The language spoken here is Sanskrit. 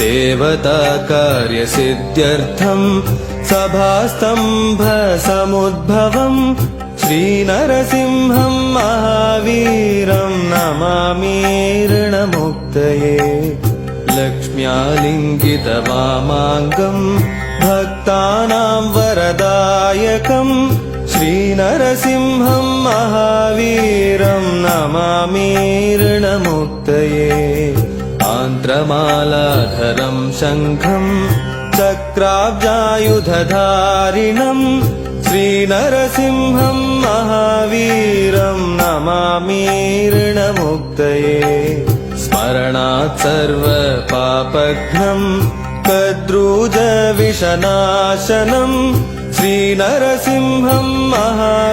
देवता कार्यसिद्ध्यर्थं सभास्तम्भसमुद्भवम् श्रीनरसिंहं महावीरं नमामि ऋणमुक्तये। लक्ष्म्यालिङ्गितवामाङ्गं भक्तानां वरदायकं श्रीनरसिंहं महावीरं नमामि ऋणमुक्तये। आन्त्रमालाधरं शङ्खं चक्राब्जायुधधारिणं श्रीनरसिंहं महावीरं नमामि ऋणमुक्तये। स्मरणात् सर्वपापघ्नं कद्रूजविषनाशनं श्रीनरसिंहं